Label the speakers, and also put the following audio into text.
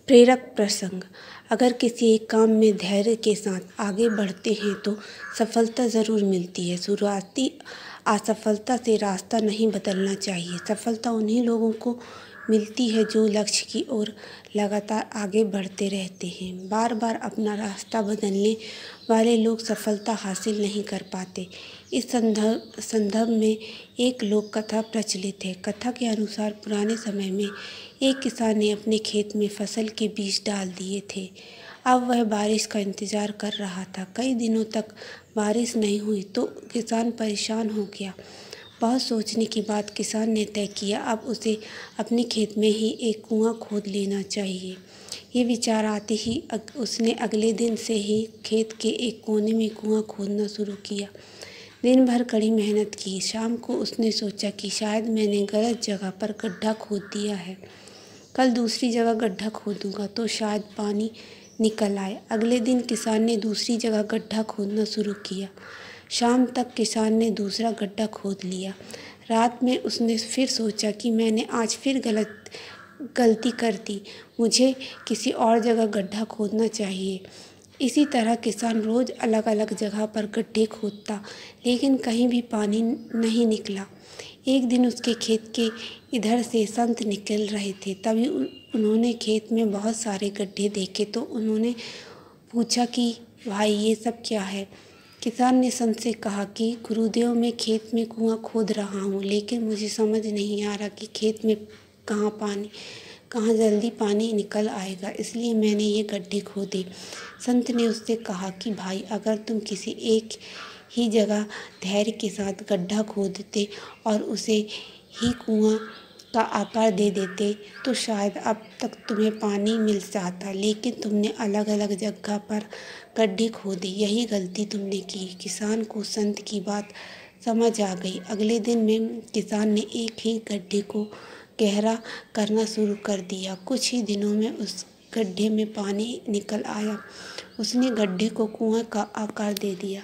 Speaker 1: प्रेरक प्रसंग। अगर किसी एक काम में धैर्य के साथ आगे बढ़ते हैं तो सफलता ज़रूर मिलती है। शुरुआती असफलता से रास्ता नहीं बदलना चाहिए। सफलता उन्हीं लोगों को मिलती है जो लक्ष्य की ओर लगातार आगे बढ़ते रहते हैं। बार बार अपना रास्ता बदलने वाले लोग सफलता हासिल नहीं कर पाते। इस संदर्भ में एक लोक कथा प्रचलित है। कथा के अनुसार पुराने समय में एक किसान ने अपने खेत में फसल के बीज डाल दिए थे। अब वह बारिश का इंतज़ार कर रहा था। कई दिनों तक बारिश नहीं हुई तो किसान परेशान हो गया। बहुत सोचने के बाद किसान ने तय किया अब उसे अपने खेत में ही एक कुआं खोद लेना चाहिए। ये विचार आते ही उसने अगले दिन से ही खेत के एक कोने में कुआं खोदना शुरू किया। दिन भर कड़ी मेहनत की। शाम को उसने सोचा कि शायद मैंने गलत जगह पर गड्ढा खोद दिया है। कल दूसरी जगह गड्ढा खोदूंगा तो शायद पानी निकल आए। अगले दिन किसान ने दूसरी जगह गड्ढा खोदना शुरू किया। शाम तक किसान ने दूसरा गड्ढा खोद लिया। रात में उसने फिर सोचा कि मैंने आज फिर गलती कर दी, मुझे किसी और जगह गड्ढा खोदना चाहिए। इसी तरह किसान रोज़ अलग अलग जगह पर गड्ढे खोदता, लेकिन कहीं भी पानी नहीं निकला। एक दिन उसके खेत के इधर से संत निकल रहे थे। तभी उन्होंने खेत में बहुत सारे गड्ढे देखे तो उन्होंने पूछा कि भाई ये सब क्या है। किसान ने संत से कहा कि गुरुदेव, मैं खेत में कुआं खोद रहा हूँ, लेकिन मुझे समझ नहीं आ रहा कि खेत में कहाँ जल्दी पानी निकल आएगा, इसलिए मैंने ये गड्ढे खोदे। संत ने उससे कहा कि भाई, अगर तुम किसी एक ही जगह धैर्य के साथ गड्ढा खोदते और उसे ही कुआं का आकार दे देते तो शायद अब तक तुम्हें पानी मिल जाता, लेकिन तुमने अलग अलग जगह पर गड्ढे खोदे, यही गलती तुमने की। किसान को संत की बात समझ आ गई। अगले दिन में किसान ने एक ही गड्ढे को गहरा करना शुरू कर दिया। कुछ ही दिनों में उस गड्ढे में पानी निकल आया। उसने गड्ढे को कुआं का आकार दे दिया।